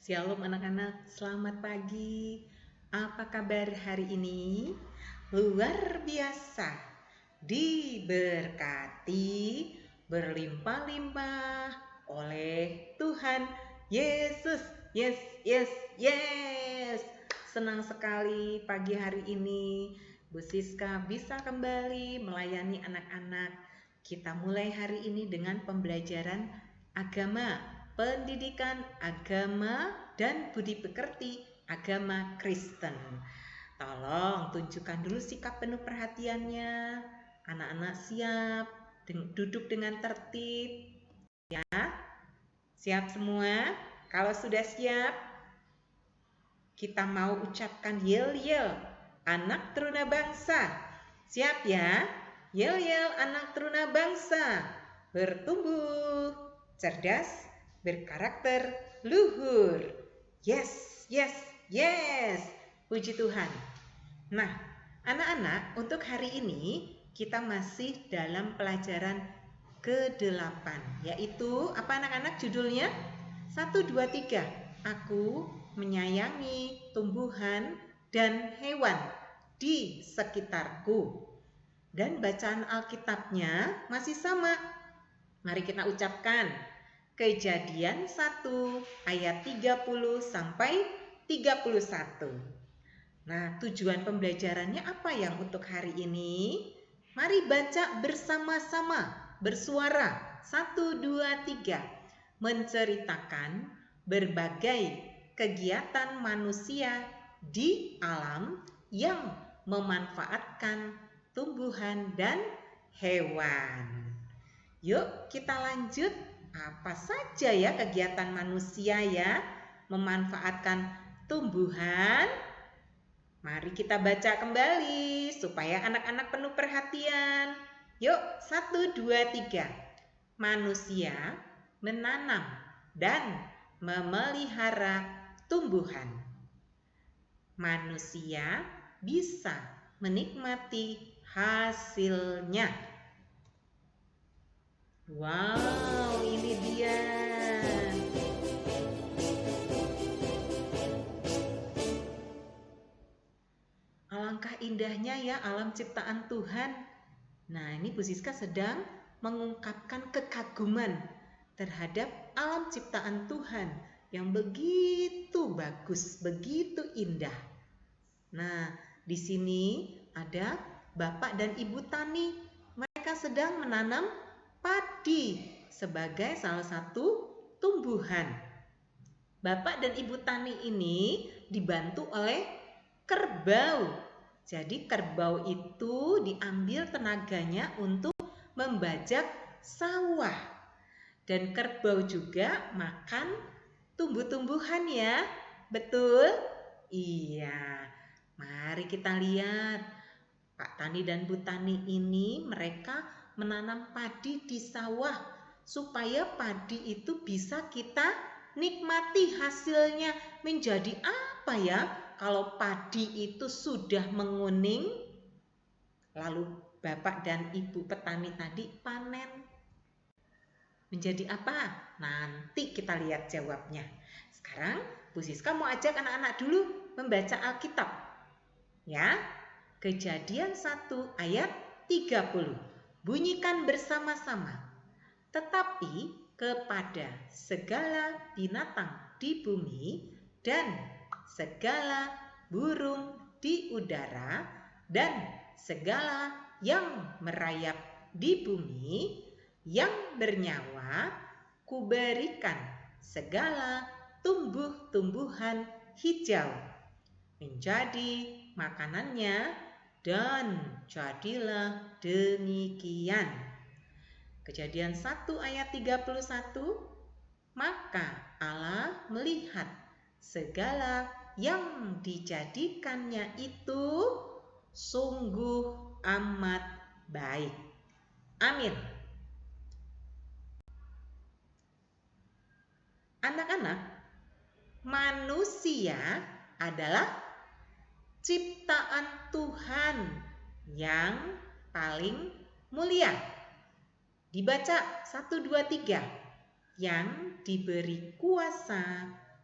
Shalom anak-anak, selamat pagi. Apa kabar hari ini? Luar biasa, diberkati, berlimpah-limpah oleh Tuhan Yesus. Yes, yes, yes. Senang sekali pagi hari ini Bu Siska bisa kembali melayani anak-anak. Kita mulai hari ini dengan pembelajaran agama, pendidikan agama dan budi pekerti agama Kristen. Tolong tunjukkan dulu sikap penuh perhatiannya. Anak-anak siap, duduk dengan tertib. Ya, siap semua? Kalau sudah siap, kita mau ucapkan yel-yel, anak teruna bangsa. Siap ya? Yel-yel anak teruna bangsa. Bertumbuh, cerdas, berkarakter, luhur. Yes, yes, yes. Puji Tuhan. Nah, anak-anak, untuk hari ini kita masih dalam pelajaran ke-8, yaitu apa anak-anak judulnya? 1, 2, 3. Aku menyayangi tumbuhan dan hewan di sekitarku. Dan bacaan Alkitabnya masih sama. Mari kita ucapkan. Kejadian 1 ayat 30 sampai 31. Nah, tujuan pembelajarannya apa yang untuk hari ini? Mari baca bersama-sama, bersuara. 1, 2, 3. Menceritakan berbagai kegiatan manusia di alam yang memanfaatkan tumbuhan dan hewan. Yuk kita lanjut. Apa saja ya kegiatan manusia ya memanfaatkan tumbuhan? Mari kita baca kembali supaya anak-anak penuh perhatian. Yuk 1, 2, 3. Manusia menanam dan memelihara tumbuhan. Manusia bisa menikmati hasilnya. Wow, ini dia. Alangkah indahnya ya alam ciptaan Tuhan. Nah, ini Bu Siska sedang mengungkapkan kekaguman terhadap alam ciptaan Tuhan yang begitu bagus, begitu indah. Nah, di sini ada Bapak dan Ibu tani. Mereka sedang menanam padi sebagai salah satu tumbuhan. Bapak dan Ibu tani ini dibantu oleh kerbau. Jadi kerbau itu diambil tenaganya untuk membajak sawah. Dan kerbau juga makan tumbuh-tumbuhan ya. Betul? Iya. Mari kita lihat. Pak Tani dan Bu Tani ini mereka menanam padi di sawah supaya padi itu bisa kita nikmati hasilnya. Menjadi apa ya kalau padi itu sudah menguning? Lalu Bapak dan Ibu petani tadi panen. Menjadi apa? Nanti kita lihat jawabnya. Sekarang Bu Siska mau ajak anak-anak dulu membaca Alkitab. Ya, Kejadian 1 ayat 30. Bunyikan bersama-sama. Tetapi kepada segala binatang di bumi dan segala burung di udara dan segala yang merayap di bumi yang bernyawa, kuberikan segala tumbuh-tumbuhan hijau menjadi makanannya, dan jadilah demikian. Kejadian 1 ayat 31. Maka Allah melihat segala yang dijadikannya itu sungguh amat baik. Amin. Anak-anak, manusia adalah ciptaan Tuhan yang paling mulia. Dibaca 1, 2, 3. Yang diberi kuasa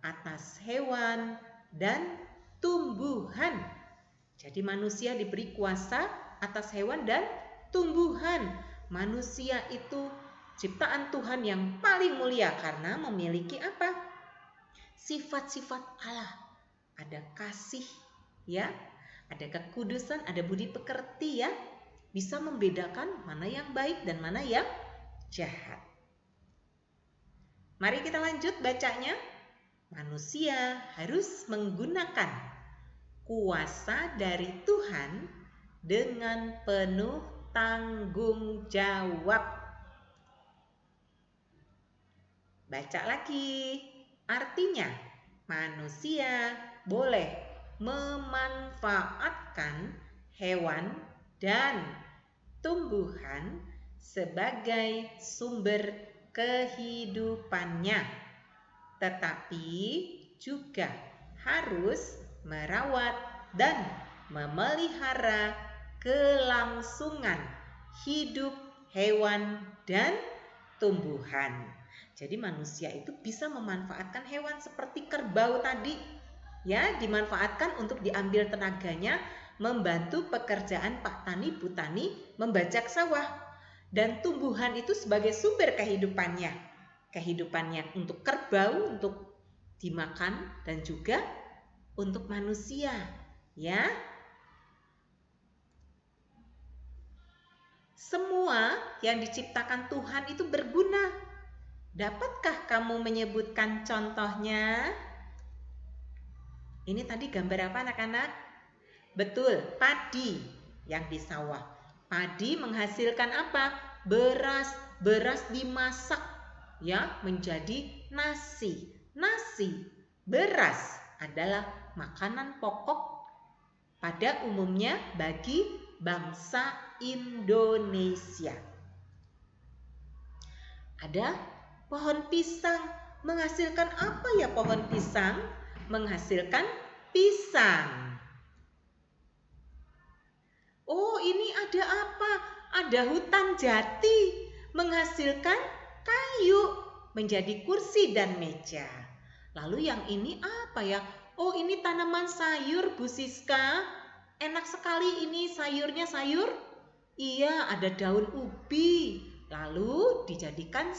atas hewan dan tumbuhan. Jadi manusia diberi kuasa atas hewan dan tumbuhan. Manusia itu ciptaan Tuhan yang paling mulia karena memiliki apa? Sifat-sifat Allah. Ada kasih, ya. Ada kekudusan, ada budi pekerti, ya. Bisa membedakan mana yang baik dan mana yang jahat. Mari kita lanjut bacanya. Manusia harus menggunakan kuasa dari Tuhan dengan penuh tanggung jawab. Baca lagi. Artinya, manusia boleh memanfaatkan hewan dan tumbuhan sebagai sumber kehidupannya, tetapi juga harus merawat dan memelihara kelangsungan hidup hewan dan tumbuhan. Jadi manusia itu bisa memanfaatkan hewan seperti kerbau tadi, ya, dimanfaatkan untuk diambil tenaganya, membantu pekerjaan Pak Tani Bu Tani membajak sawah. Dan tumbuhan itu sebagai sumber kehidupannya untuk kerbau, untuk dimakan, dan juga untuk manusia, ya. Semua yang diciptakan Tuhan itu berguna. Dapatkah kamu menyebutkan contohnya? Ini tadi gambar apa anak-anak? Betul, padi yang di sawah. Padi menghasilkan apa? Beras. Beras dimasak, ya, menjadi nasi. Nasi, beras adalah makanan pokok pada umumnya bagi bangsa Indonesia. Ada pohon pisang. Menghasilkan apa ya pohon pisang? Menghasilkan pisang. Oh, ini ada apa? Ada hutan jati menghasilkan kayu menjadi kursi dan meja. Lalu yang ini apa ya? Oh, ini tanaman sayur, Bu Siska. Enak sekali ini sayurnya, sayur. Iya, ada daun ubi. Lalu dijadikan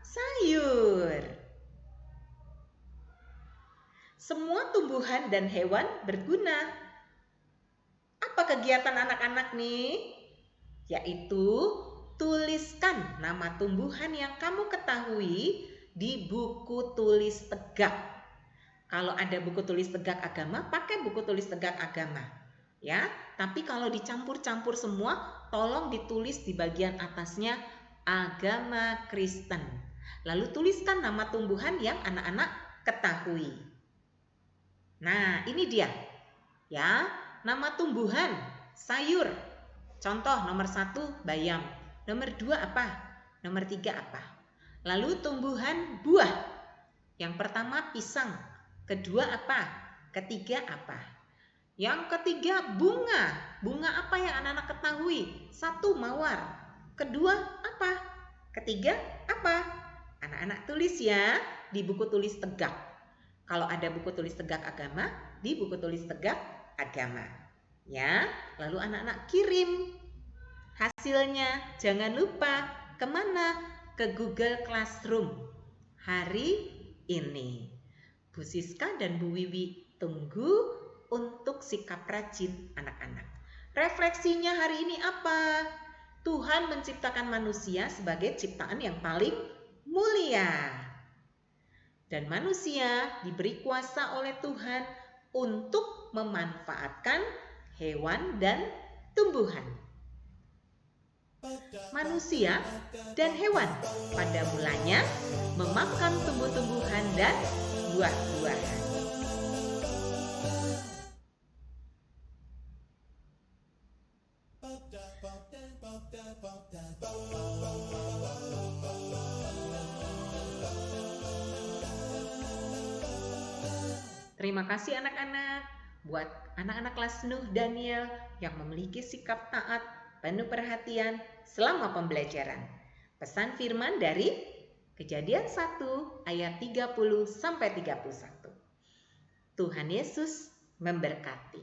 sayur. Semua tumbuhan dan hewan berguna. Apa kegiatan anak-anak nih? Yaitu tuliskan nama tumbuhan yang kamu ketahui di buku tulis tegak. Kalau ada buku tulis tegak agama, pakai buku tulis tegak agama, ya. Tapi kalau dicampur-campur semua, tolong ditulis di bagian atasnya agama Kristen. Lalu tuliskan nama tumbuhan yang anak-anak ketahui. Nah, ini dia, ya. Nama tumbuhan, sayur. Contoh nomor 1 bayam. Nomor 2 apa? Nomor 3 apa? Lalu tumbuhan buah. Yang pertama pisang. Kedua apa? Ketiga apa? Yang ketiga bunga. Bunga apa yang anak-anak ketahui? 1 mawar. Kedua apa? Ketiga apa? Anak-anak tulis ya di buku tulis tegak. Kalau ada buku tulis tegak agama, di buku tulis tegak agama, ya. Lalu anak-anak kirim hasilnya. Jangan lupa kemana? Ke Google Classroom hari ini. Bu Siska dan Bu Wiwi tunggu untuk sikap rajin anak-anak. Refleksinya hari ini apa? Tuhan menciptakan manusia sebagai ciptaan yang paling mulia. Dan manusia diberi kuasa oleh Tuhan untuk memanfaatkan hewan dan tumbuhan. Manusia dan hewan pada mulanya memakan tumbuh-tumbuhan dan buah-buahan. Terima kasih anak-anak. Buat anak-anak kelas Nuh Daniel yang memiliki sikap taat, penuh perhatian selama pembelajaran. Pesan firman dari Kejadian 1 ayat 30 sampai 31. Tuhan Yesus memberkati.